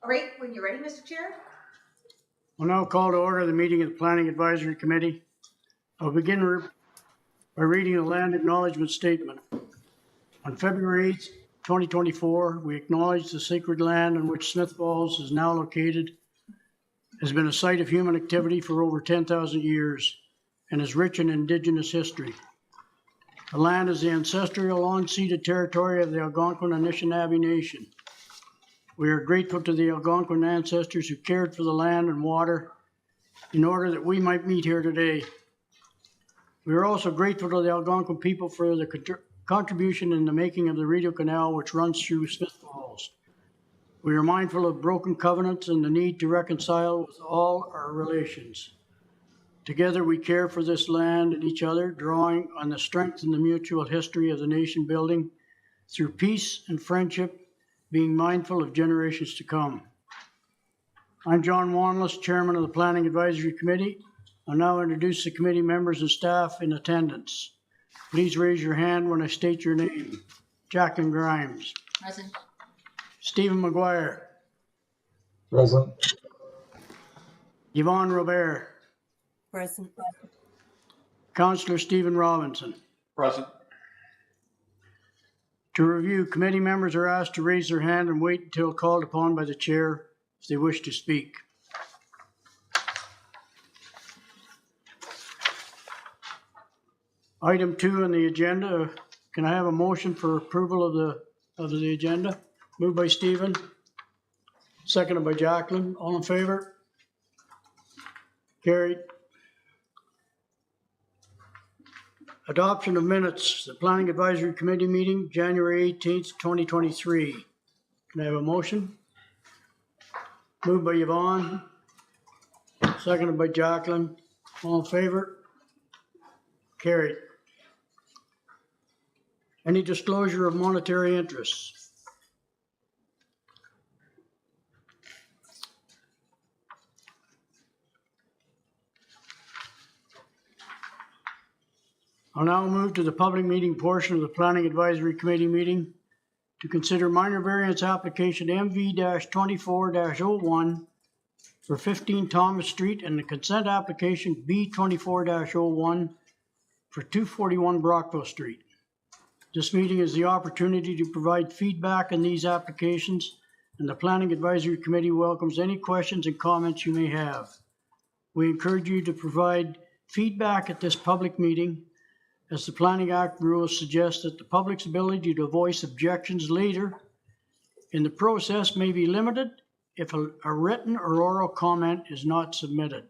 All right, when you're ready, Mr. Chair. We'll now call to order the meeting of the Planning Advisory Committee. I'll begin by reading a land acknowledgement statement. On February 8th, 2024, we acknowledge the sacred land on which Smith Falls is now located has been a site of human activity for over 10,000 years and is rich in Indigenous history. The land is the ancestral unceded territory of the Algonquin Anishinaabe Nation. We are grateful to the Algonquin ancestors who cared for the land and water in order that we might meet here today. We are also grateful to the Algonquin people for their contribution in the making of the Rideau Canal, which runs through Smith Falls. We are mindful of broken covenants and the need to reconcile with all our relations. Together we care for this land and each other, drawing on the strength and the mutual history of the nation building through peace and friendship, being mindful of generations to come. I'm John Wanless, Chairman of the Planning Advisory Committee. I'll now introduce the committee members and staff in attendance. Please raise your hand when I state your name. Jacqueline Grimes. Present. Stephen McGuire. Present. Yvonne Robert. Present. Councillor Stephen Robinson. Present. To review, committee members are asked to raise their hand and wait until called upon by the chair if they wish to speak. Item 2 on the agenda. Can I have a motion for approval of the agenda? Moved by Stephen, seconded by Jacqueline. All in favor? Carried. Adoption of minutes, the Planning Advisory Committee meeting, January 18th, 2023. Can I have a motion? Moved by Yvonne, seconded by Jacqueline. All in favor? Carried. Any disclosure of monetary interests? I'll now move to the public meeting portion of the Planning Advisory Committee meeting to consider minor variance application MV-24-01 for 15 Thomas Street and the consent application B-24-01 for 241 Brockville Street. This meeting is the opportunity to provide feedback on these applications, and the Planning Advisory Committee welcomes any questions and comments you may have. We encourage you to provide feedback at this public meeting, as the Planning Act rules suggest that the public's ability to voice objections later in the process may be limited if a written or oral comment is not submitted.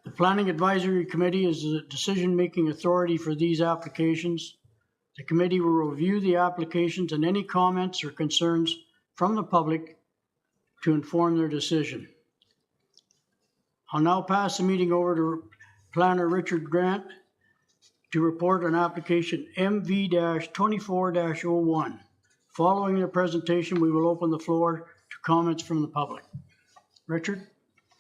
The Planning Advisory Committee is the decision-making authority for these applications. The committee will review the applications and any comments or concerns from the public to inform their decision. I'll now pass the meeting over to Planner Richard Grant to report on application MV-24-01. Following the presentation, we will open the floor to comments from the public. Richard?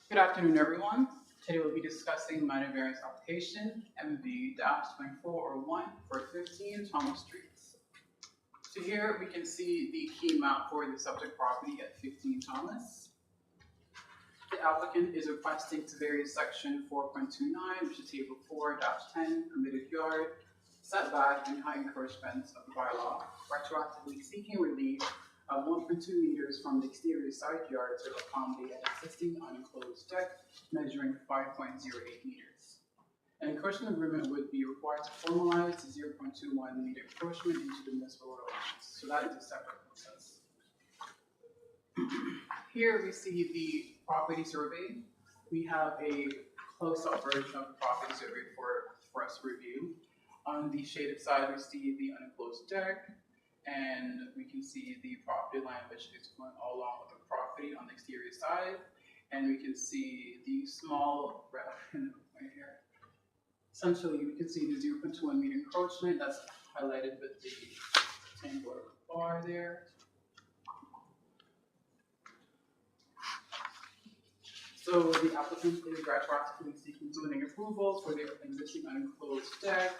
Good afternoon, everyone. Today we'll be discussing minor variance application MV-24-01 for 15 Thomas Street. So here we can see the key map for the subject property at 15 Thomas. The applicant is requesting to vary section 4.29, which is table 4-10, permitted yard, setback, and height encroachments of the bylaw, retroactively seeking relief of 1.2 meters from the exterior side yard to accommodate an existing unenclosed deck measuring 5.08 meters. An encroachment agreement would be required to formalize the 0.21 meter encroachment into the municipal regulations. So that is a separate process. Here we see the property survey. We have a close-up version of the property survey for us to review. On the shaded side, we see the unenclosed deck, and we can see the property line, which is going all along with the property on the exterior side. And we can see the small red pin right here. Essentially, we can see the 0.21 meter encroachment that's highlighted with the rectangular bar there. So the applicant is retroactively seeking zoning approvals for their existing unenclosed deck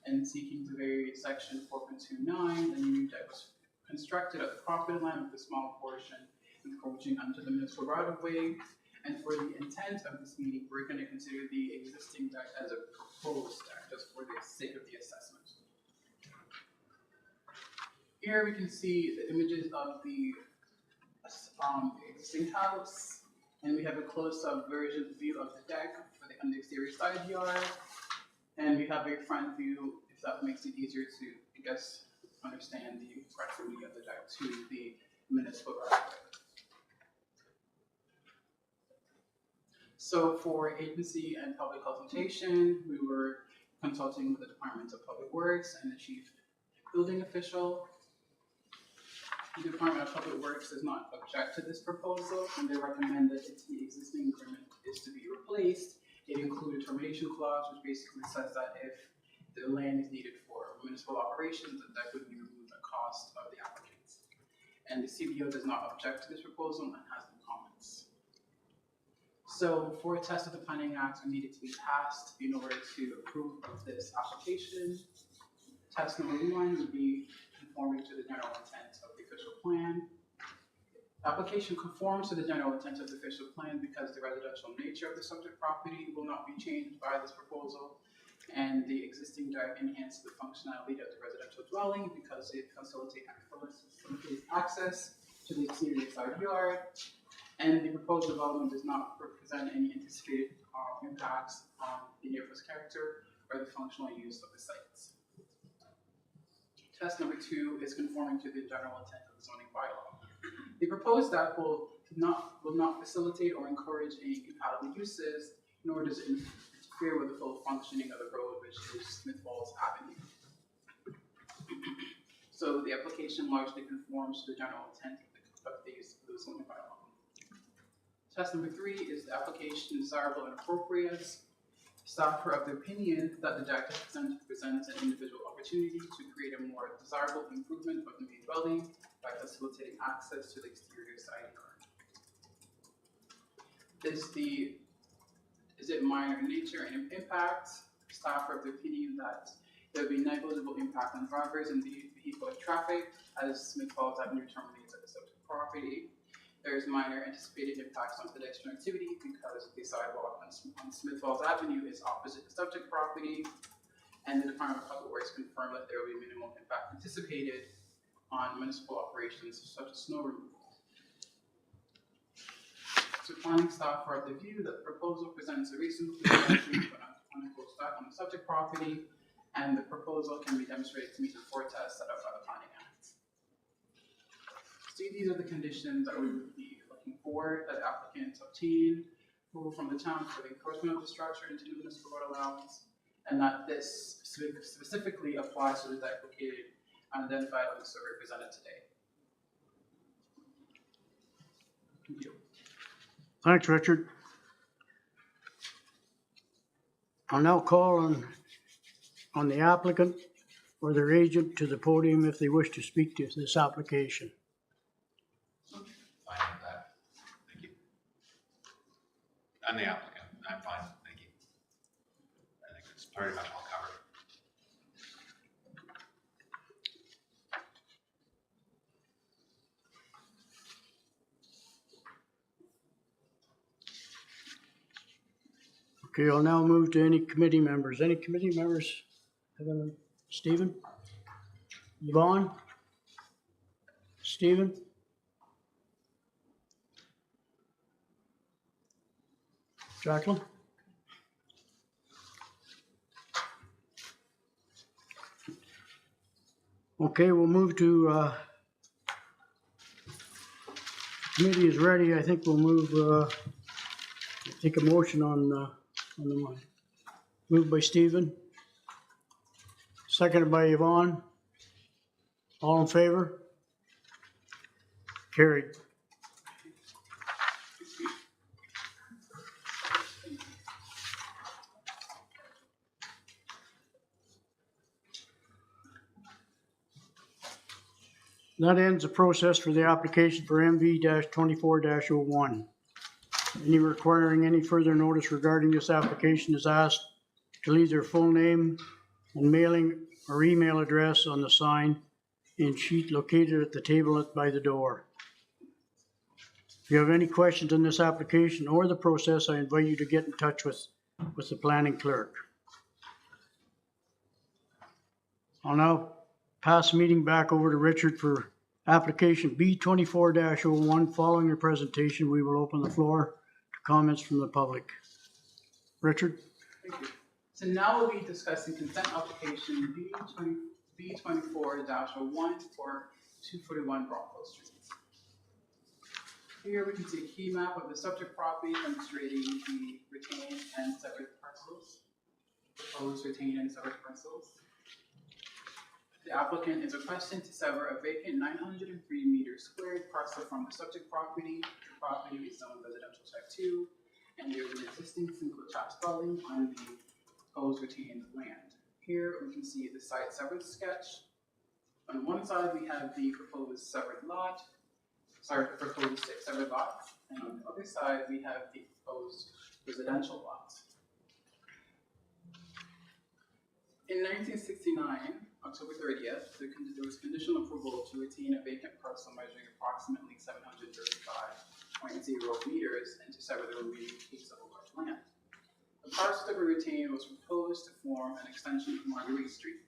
and seeking to vary section 4.29, the new deck was constructed at the property line with a small portion encroaching onto the municipal right of way. And for the intent of this meeting, we're going to consider the existing deck as a proposed deck, just for the sake of the assessment. Here we can see the images of the existing house, and we have a close-up version view of the deck for the exterior side yard, and we have a front view, if that makes it easier to, I guess, understand the proximity of the deck to the municipal right of way. So for agency and public consultation, we were consulting with the Department of Public Works and the Chief Building Official. The Department of Public Works does not object to this proposal, and they recommend that the existing agreement is to be replaced. It included a termination clause, which basically says that if the land is needed for municipal operations, that would be removed at cost of the applicants. And the CBO does not object to this proposal and has no comments. So for a test of the Planning Act, we needed to be passed in order to approve of this application. Test number 1 would be conforming to the general intent of the official plan. Application conforms to the general intent of the official plan because the residential nature of the subject property will not be changed by this proposal, and the existing deck enhances the functionality of the residential dwelling because it facilitates access to the exterior side yard, and the proposed development does not represent any anticipated impacts on the neighborhood's character or the functional use of the sites. Test number 2 is conforming to the general intent of the zoning bylaw. The proposed deck will not facilitate or encourage any compatible uses, nor does it interfere with the full functioning of the road, which is Smith Falls Avenue. So the application largely conforms to the general intent of the zoning bylaw. Test number 3 is the application desirable and appropriate. Staff are of the opinion that the deck presents an individual opportunity to create a more desirable improvement of the main dwelling by facilitating access to the exterior side yard. Is it minor in nature and impact? Staff are of the opinion that there will be negligible impact on drivers and vehicular traffic as Smith Falls Avenue terminates at the subject property. There is minor anticipated impacts on pedestrian activity because the sidewalk on Smith Falls Avenue is opposite the subject property, and the Department of Public Works confirmed that there will be minimal impact anticipated on municipal operations such as snow removal. So planning staff are of the view that the proposal presents a reasonable solution on the subject property, and the proposal can be demonstrated to meet the 4 tests set up by the Planning Act. So these are the conditions that we would be looking for that applicants obtain approval from the town for the enforcement of the structure into the municipal road allowance, and that this specifically applies to the deck located and identified on the survey presented today. Thank you. Thanks, Richard. I'll now call on the applicant or their agent to the podium if they wish to speak to this application. Fine with that. Thank you. I'm the applicant. I'm fine. Thank you. I think it's pretty much all covered. Okay, I'll now move to any committee members. Any committee members? Stephen? Yvonne? Stephen? Jacqueline? Okay, we'll move to, committee is ready. I think we'll move, take a motion on the line. Moved by Stephen. Seconded by Yvonne. All in favor? Carried. That ends the process for the application for MV-24-01. Any requiring any further notice regarding this application is asked to leave their full name and mailing or email address on the sign in sheet located at the table by the door. If you have any questions on this application or the process, I invite you to get in touch with the planning clerk. I'll now pass the meeting back over to Richard for application B24-01. Following the presentation, we will open the floor to comments from the public. Richard? Thank you. So now we'll be discussing consent application B24-01 for 241 Brockville Street. Here we can see a key map of the subject property demonstrating the retained and separate parcels, proposed retained and separate parcels. The applicant is requesting to sever a vacant 903 meters squared parcel from the subject property. The property is zoned residential type 2, and there is an existing single attached dwelling on the proposed retained land. Here we can see the site severance sketch. On one side we have the proposed severed lot, proposed 6 severed lots, and on the other side we have the proposed residential lots. In 1969, October 30th, there was conditional approval to retain a vacant parcel measuring approximately 735.0 meters and to sever the remaining piece of a large land. The parcel to be retained was proposed to form an extension of Marguerite Street.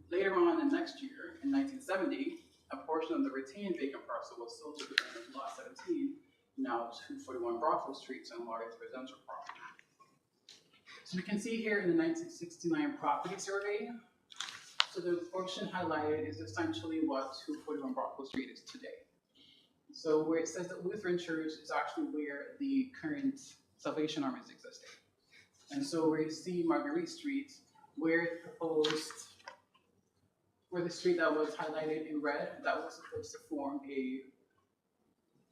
Later on the next year, in 1970, a portion of the retained vacant parcel was sold to the owner of Lot 17, now 241 Brockville Street, and large residential property. So we can see here in the 1969 property survey, so the portion highlighted is essentially what 241 Brockville Street is today. So where it says that Lutheran Church is actually where the current Salvation Army is existing. And so where you see Marguerite Street, where the street that was highlighted in red, that was supposed to form a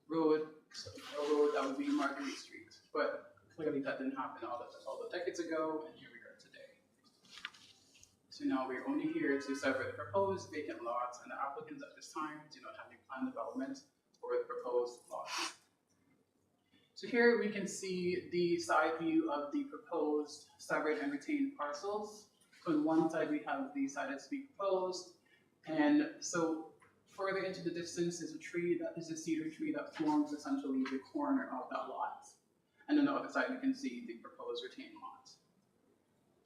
road that would be Marguerite Street. But clearly that didn't happen all the decades ago, and here we are today. So now we're only here to sever the proposed vacant lots, and the applicants at this time do not have any planned development for the proposed lots. So here we can see the side view of the proposed severed and retained parcels. So on one side we have the side that's being proposed, and so further into the distance is a cedar tree that forms essentially the corner of that lot. And on the other side, you can see the proposed retained lot.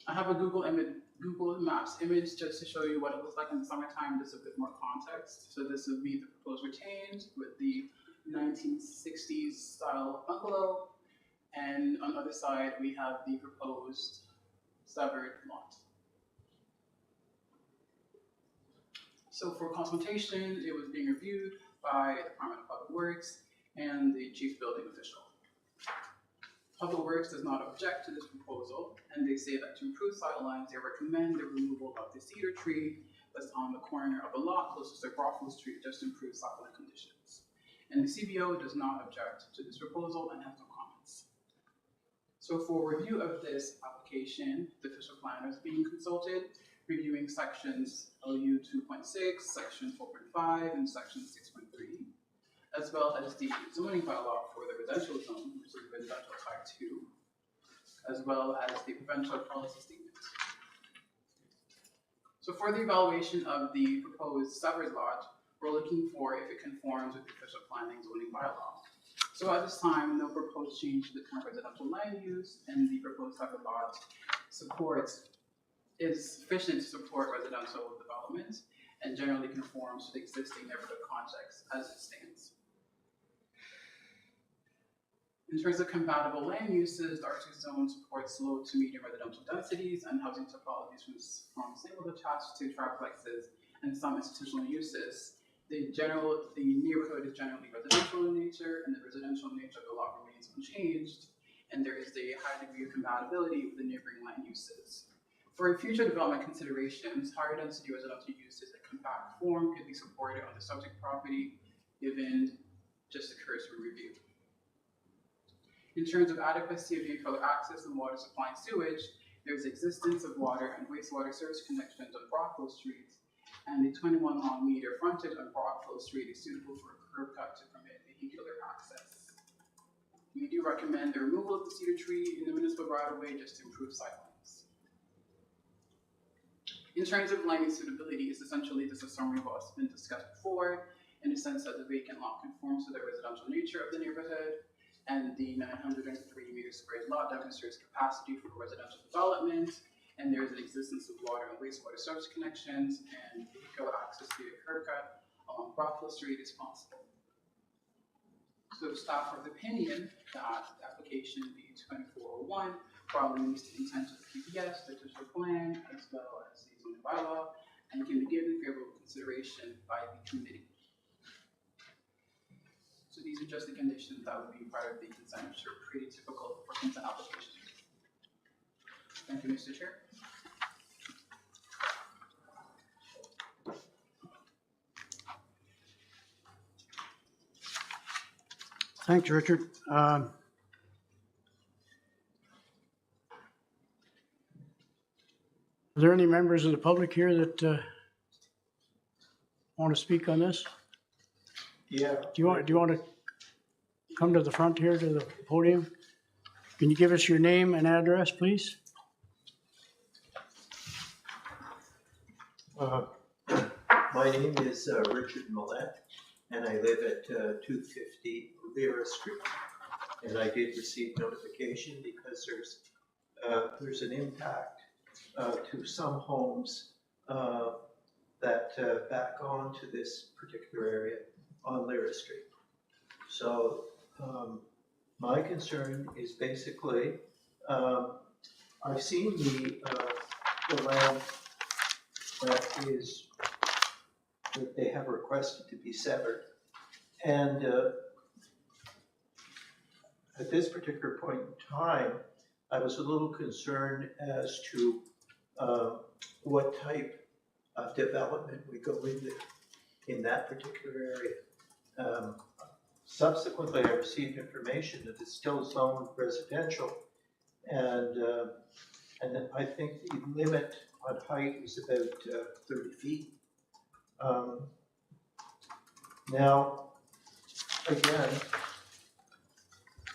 I have a Google Maps image just to show you what it looks like in the summertime, just a bit more context. So this would be the proposed retained with the 1960s style bungalow. And on the other side, we have the proposed severed lot. So for consultation, it was being reviewed by the Department of Public Works and the chief building official. Public Works does not object to this proposal, and they say that to improve sight lines, they recommend the removal of the cedar tree that's on the corner of a lot closest to Brockville Street just to improve sightline conditions. And the CBO does not object to this proposal and has no comments. So for review of this application, the official planner is being consulted, reviewing sections LU 2.6, section 4.5, and section 6.3. As well as the zoning bylaw for the residential zone, which is residential type 2, as well as the provincial policy statement. So for the evaluation of the proposed severed lot, we're looking for if it conforms with the official planning zoning bylaw. So at this time, no proposed change to the current residential land use, and the proposed severed lot is sufficient to support residential development and generally conforms to the existing neighborhood context as it stands. In terms of compatible land uses, the R2 zone supports low to medium residential densities and housing topologies from single detached to triplexes and some institutional uses. The neighborhood is generally residential in nature, and the residential nature of the lot remains unchanged, and there is a high degree of compatibility with the neighboring land uses. For future development considerations, higher density residential uses in compact form could be supported on the subject property, given just a cursory review. In terms of adequacy of vehicular access and water supply and sewage, there is existence of water and wastewater service connections on Brockville Street, and the 21-meter frontage on Brockville Street is suitable for a curb cut to permit vehicular access. We do recommend the removal of the cedar tree in the municipal right-of-way just to improve sightlines. In terms of land use suitability, it's essentially just a summary of what's been discussed before, in the sense that the vacant lot conforms to the residential nature of the neighborhood, and the 903 meter squared lot demonstrates capacity for residential development, and there is an existence of water and wastewater service connections, and vehicle access via curb cut along Rockville Street is possible. So staff of the opinion that the application B 2401 probably meets the intent of the PPS, the district plan, as well as the zoning bylaw, and can be given favorable consideration by the committee. So these are just the conditions that would be part of the consent, which are pretty typical for consent applications. Thank you, Mr. Chair. Thanks, Richard. Are there any members of the public here that want to speak on this? Yeah. Do you want to come to the front here to the podium? Can you give us your name and address, please? My name is Richard Millette, and I live at 250 Lyra Street. And I did receive notification because there's an impact to some homes that back onto this particular area on Lyra Street. So my concern is basically, I've seen the land that they have requested to be severed. And at this particular point in time, I was a little concerned as to what type of development we go in that particular area. Subsequently, I received information that it's still zoned residential, and I think the limit on height is about 30 feet. Now, again,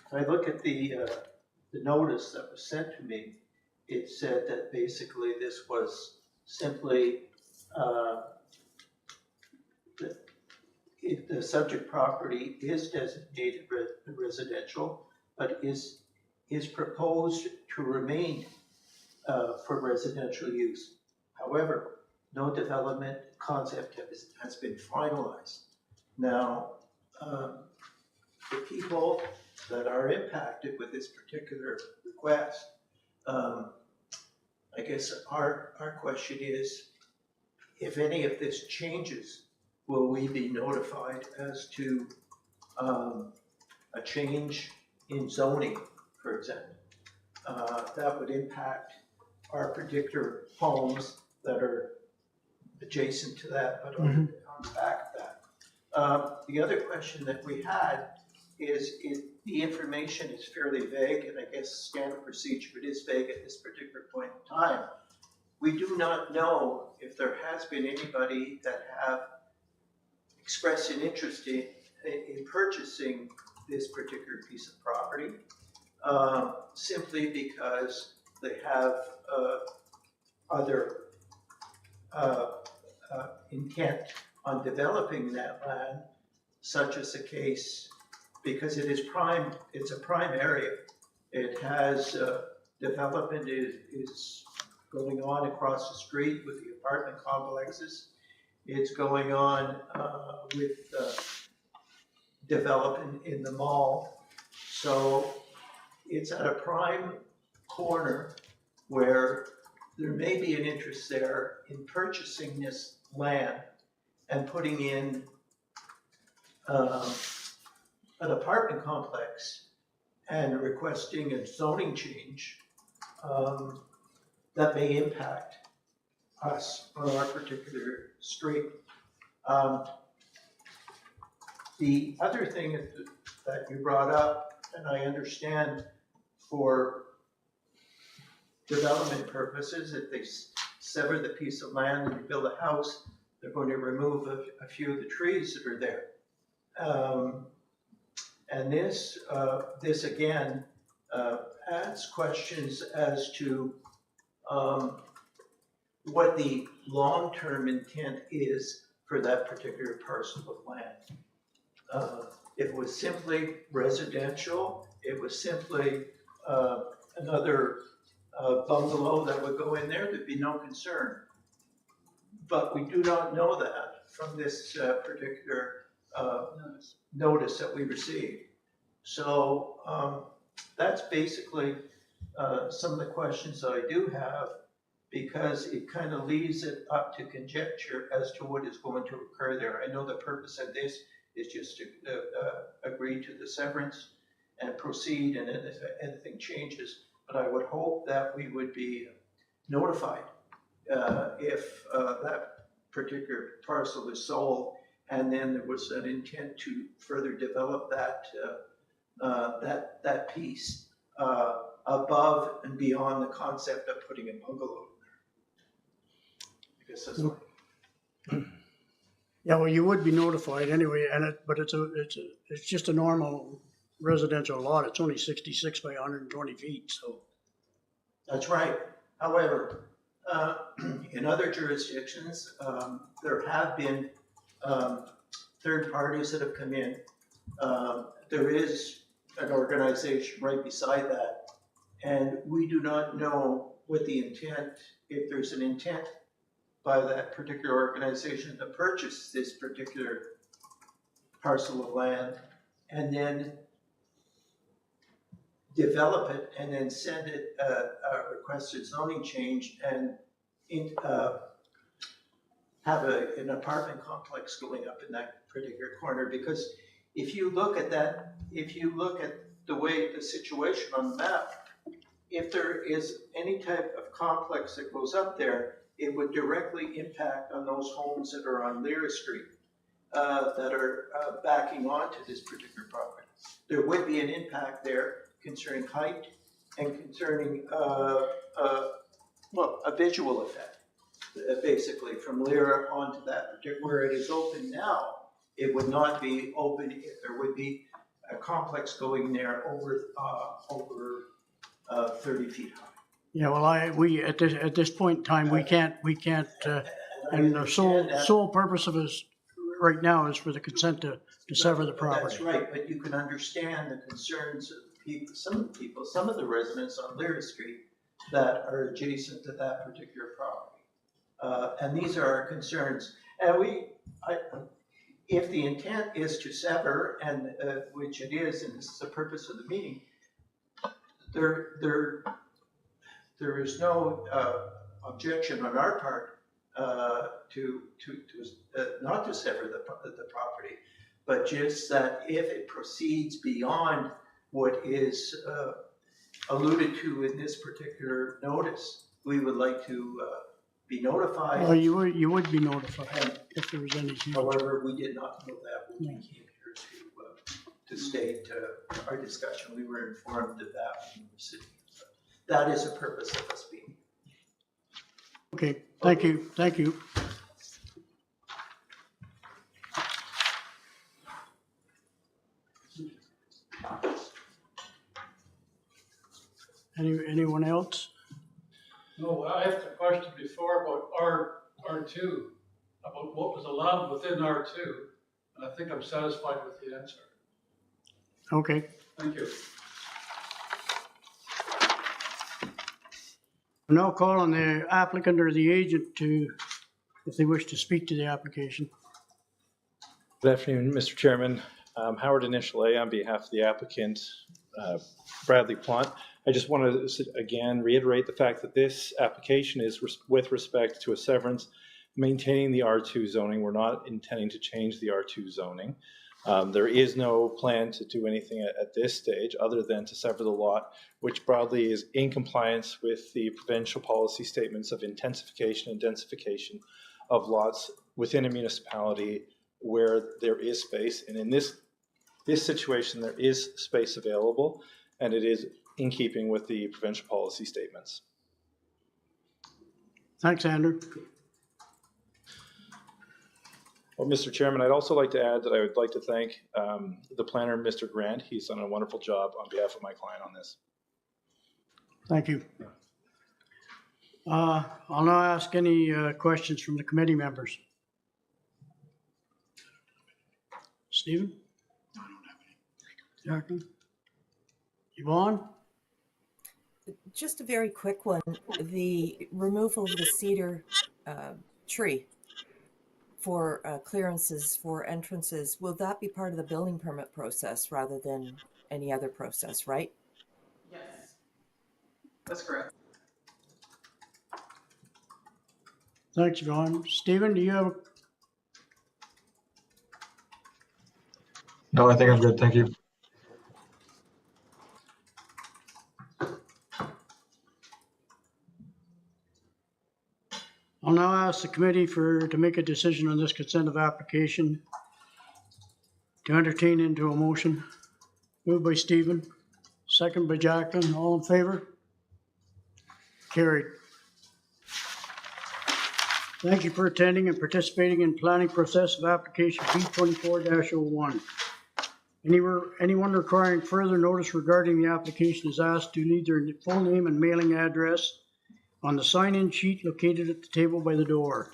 if I look at the notice that was sent to me, it said that basically this was simply if the subject property is designated residential, but is proposed to remain for residential use. However, no development concept has been finalized. Now, the people that are impacted with this particular request, I guess our question is, if any of this changes, will we be notified as to a change in zoning, for example? That would impact our particular homes that are adjacent to that, but on the back of that. The other question that we had is the information is fairly vague, and I guess standard procedure, it is vague at this particular point in time. We do not know if there has been anybody that have expressed an interest in purchasing this particular piece of property, simply because they have other intent on developing that land, such as the case, because it is prime, it's a prime area. It has development is going on across the street with the apartment complexes. It's going on with development in the mall. So it's at a prime corner where there may be an interest there in purchasing this land and putting in an apartment complex and requesting a zoning change that may impact us on our particular street. The other thing that you brought up, and I understand for development purposes, if they sever the piece of land and build a house, they're going to remove a few of the trees that are there. And this again adds questions as to what the long-term intent is for that particular parcel of land. If it was simply residential, it was simply another bungalow that would go in there, there'd be no concern. But we do not know that from this particular notice that we received. So that's basically some of the questions that I do have, because it kind of leaves it up to conjecture as to what is going to occur there. I know the purpose of this is just to agree to the severance and proceed, and if anything changes. But I would hope that we would be notified if that particular parcel is sold, and then there was an intent to further develop that that piece above and beyond the concept of putting a bungalow in there. I guess that's what. Yeah, well, you would be notified anyway, but it's just a normal residential lot. It's only 66 by 120 feet, so. That's right. However, in other jurisdictions, there have been third parties that have come in. There is an organization right beside that, and we do not know what the intent, if there's an intent by that particular organization to purchase this particular parcel of land and then develop it and then send it a requested zoning change and have an apartment complex going up in that particular corner. Because if you look at that, if you look at the way the situation on the map, if there is any type of complex that goes up there, it would directly impact on those homes that are on Lyra Street that are backing onto this particular property. There would be an impact there concerning height and concerning well, a visual effect, basically from Lyra onto that particular, where it is open now. It would not be open if there would be a complex going there over 30 feet high. Yeah, well, we at this point in time, we can't, and the sole purpose of us right now is for the consent to sever the property. That's right, but you can understand the concerns of people, some of the residents on Lyra Street that are adjacent to that particular property. And these are our concerns. And if the intent is to sever, and which it is, and this is the purpose of the meeting, there is no objection on our part to not to sever the property, but just that if it proceeds beyond what is alluded to in this particular notice, we would like to be notified. Well, you would be notified if there was any change. However, we did not know that when we came here to state our discussion. We were informed of that when we were sitting here. So that is the purpose of us being here. Okay, thank you, thank you. Anyone else? No, I asked a question before about R2, about what was allowed within R2, and I think I'm satisfied with the answer. Okay. Thank you. I'm now calling the applicant or the agent if they wish to speak to the application. Good afternoon, Mr. Chairman. Howard Initial A on behalf of the applicant, Bradley Plant. I just want to again reiterate the fact that this application is with respect to a severance maintaining the R2 zoning. We're not intending to change the R2 zoning. There is no plan to do anything at this stage other than to sever the lot, which broadly is in compliance with the provincial policy statements of intensification and densification of lots within a municipality where there is space. And in this situation, there is space available, and it is in keeping with the provincial policy statements. Thanks, Andrew. Well, Mr. Chairman, I'd also like to add that I would like to thank the planner, Mr. Grant. He's done a wonderful job on behalf of my client on this. Thank you. I'll now ask any questions from the committee members. Stephen? No, I don't have any. Jacqueline? Yvonne? Just a very quick one. The removal of the cedar tree for clearances for entrances, will that be part of the building permit process rather than any other process, right? Yes. That's correct. Thanks, Yvonne. Stephen, do you have, No, I think I'm good. Thank you. I'll now ask the committee to make a decision on this consent of application to entertain into a motion. Moved by Stephen, second by Jacqueline. All in favor? Carried. Thank you for attending and participating in planning process of application B24-01. Anyone requiring further notice regarding the application is asked to leave their full name and mailing address on the sign-in sheet located at the table by the door.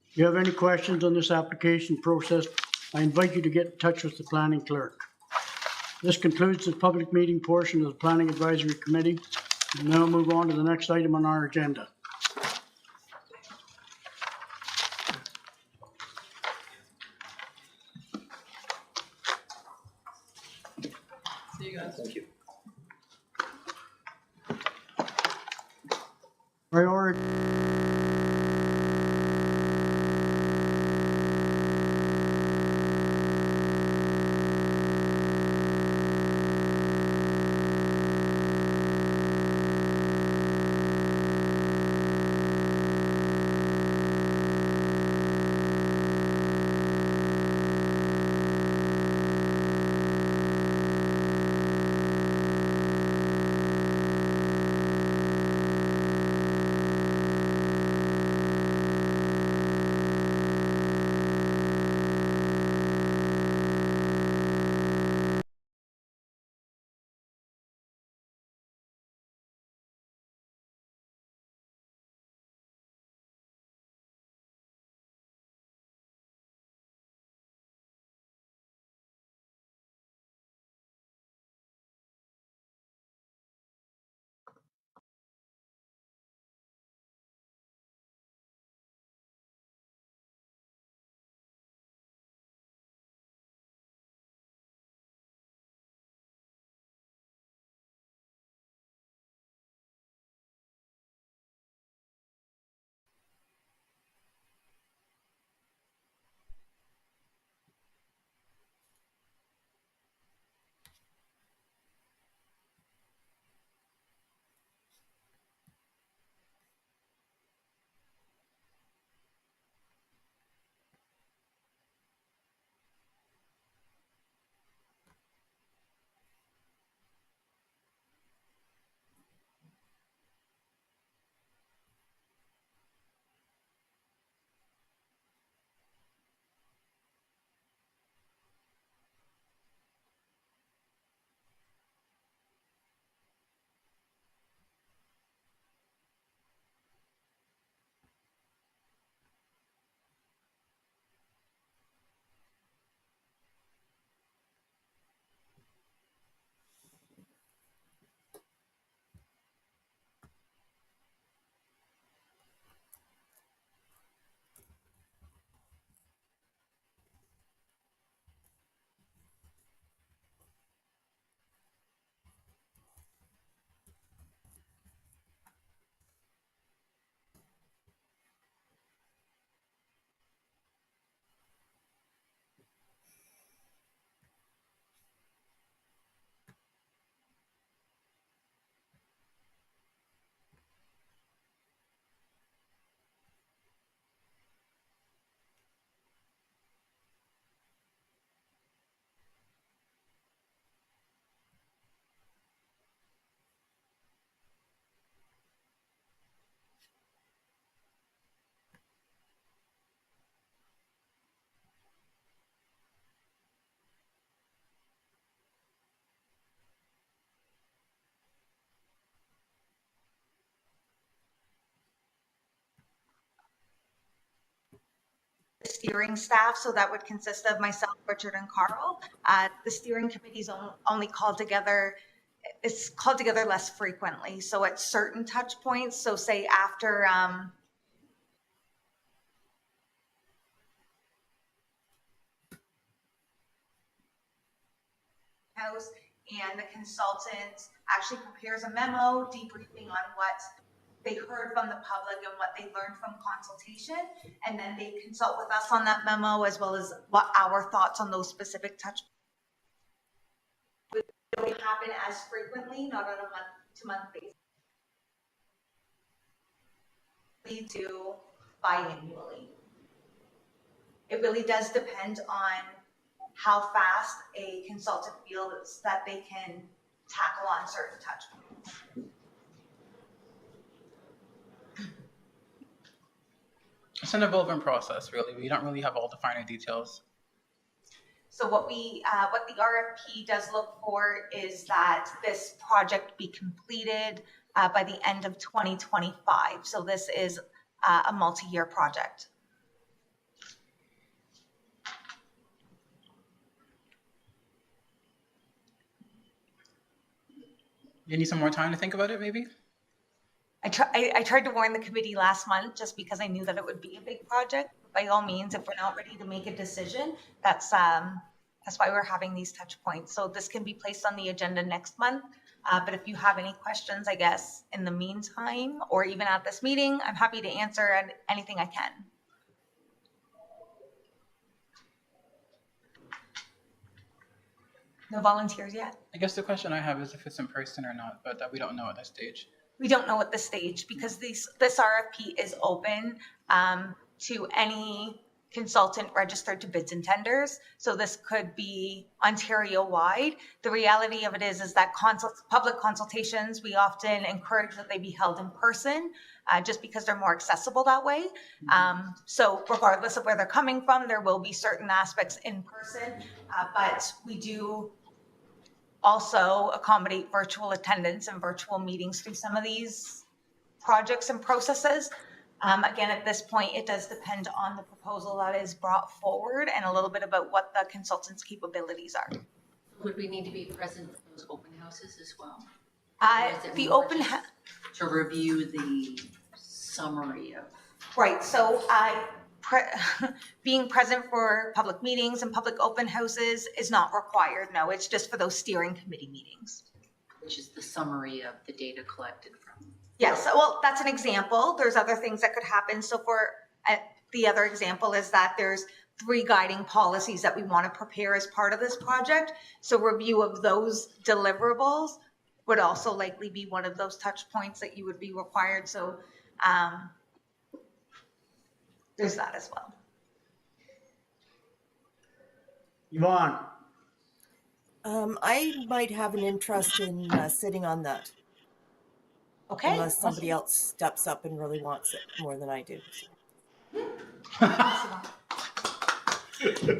If you have any questions on this application process, I invite you to get in touch with the planning clerk. This concludes the public meeting portion of the Planning Advisory Committee. We'll now move on to the next item on our agenda. See you guys. Thank you. Priority. steering staff, so that would consist of myself, Richard, and Carl. The steering committee's only called together, it's called together less frequently, so at certain touch points, so say after house, and the consultant actually prepares a memo debriefing on what they heard from the public and what they learned from consultation, and then they consult with us on that memo as well as what our thoughts on those specific touch points. It don't happen as frequently, not on a month-to-month basis. We do biannually. It really does depend on how fast a consultant feels that they can tackle on certain touch points. It's an evolving process, really. We don't really have all the finer details. So what the RFP does look for is that this project be completed by the end of 2025. So this is a multi-year project. You need some more time to think about it, maybe? I tried to warn the committee last month just because I knew that it would be a big project. By all means, if we're not ready to make a decision, that's why we're having these touch points. So this can be placed on the agenda next month. But if you have any questions, I guess, in the meantime, or even at this meeting, I'm happy to answer anything I can. No volunteers yet? I guess the question I have is if it's in person or not, but that we don't know at this stage. We don't know at this stage because this RFP is open to any consultant registered to bids and tenders. So this could be Ontario-wide. The reality of it is that public consultations, we often encourage that they be held in person just because they're more accessible that way. So regardless of where they're coming from, there will be certain aspects in person, but we do also accommodate virtual attendance and virtual meetings through some of these projects and processes. Again, at this point, it does depend on the proposal that is brought forward and a little bit about what the consultant's capabilities are. Would we need to be present for those open houses as well? Or is it The more open just to review the summary of. Right, so being present for public meetings and public open houses is not required. No, it's just for those steering committee meetings. Which is the summary of the data collected from. Yes, well, that's an example. There's other things that could happen. So the other example is that there's 3 guiding policies that we want to prepare as part of this project. So review of those deliverables would also likely be one of those touch points that you would be required. So there's that as well. Yvonne, I might have an interest in sitting on that. Okay. Unless somebody else steps up and really wants it more than I do.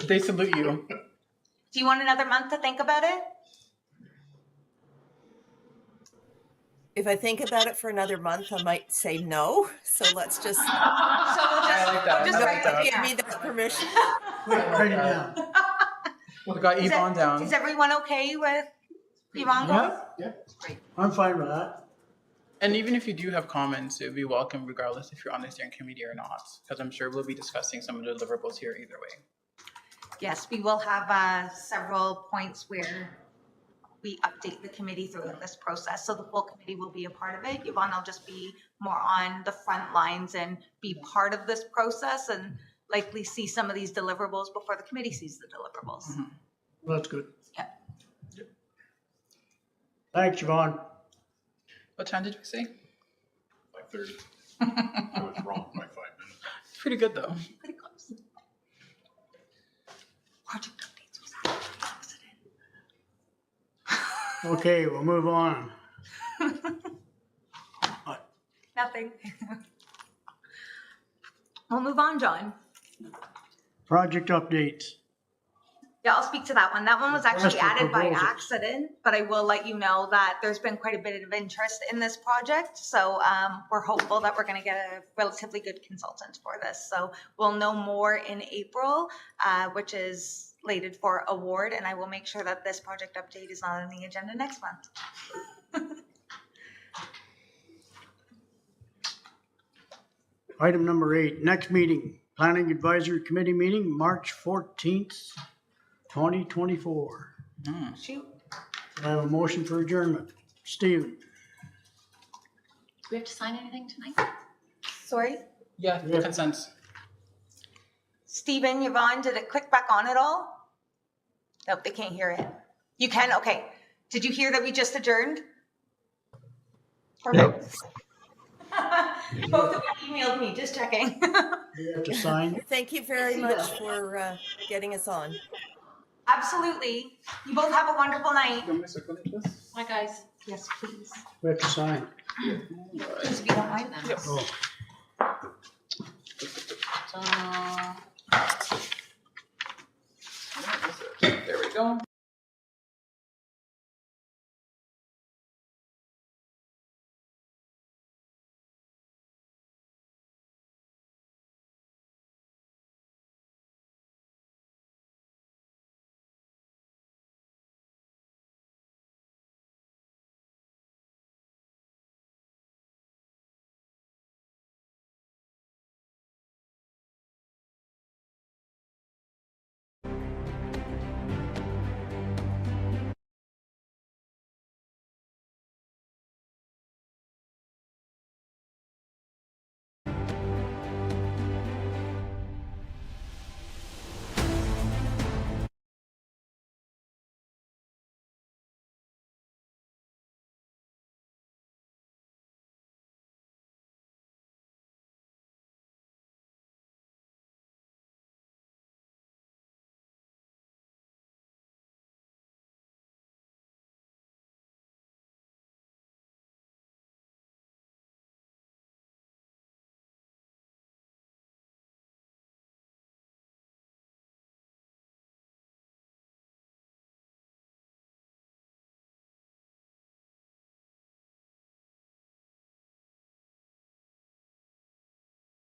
They salute you. Do you want another month to think about it? If I think about it for another month, I might say no. So let's just So we'll just write it give here. me that permission. write it down. Well, we got Is Yvonne down. Is everyone okay with Yvonne going? Yeah, I'm fine with that. And even if you do have comments, it would be welcome regardless if you're on the steering committee or not, because I'm sure we'll be discussing some of the deliverables here either way. Yes, we will have several points where we update the committee throughout this process. So the full committee will be a part of it. Yvonne will just be more on the front lines and be part of this process and likely see some of these deliverables before the committee sees the deliverables. Mm-hmm. Well, that's good. Yep. Thanks, Yvonne. What time did we say? 5:30. I was wrong by 5 minutes. It's pretty good though. Pretty close. Project updates was that accident. Okay, we'll move on. Nothing. We'll move on, John. Project updates. Yeah, I'll speak to that one. That one was actually Request for added by proposals. accident, but I will let you know that there's been quite a bit of interest in this project. So we're hopeful that we're going to get a relatively good consultant for this. So we'll know more in April, which is slated for award, and I will make sure that this project update is not on the agenda next month. Item number 8, next meeting, Planning Advisory Committee meeting, March 14th, 2024. Shoot. I have a motion for adjournment. Steven? Do we have to sign anything tonight? Sorry. Yeah, Yeah. consent. Stephen, Yvonne, did it click back on at all? Nope, they can't hear it. You can? Okay. Did you hear that we just adjourned? Perfect. Both of you emailed me, just checking. You have to sign. Thank you very much for getting us on. Absolutely. You both have a wonderful night. You want me to circulate this? Hi, guys. Yes, please. We have to sign. Please, if you don't mind. Yep. Oh. There we go.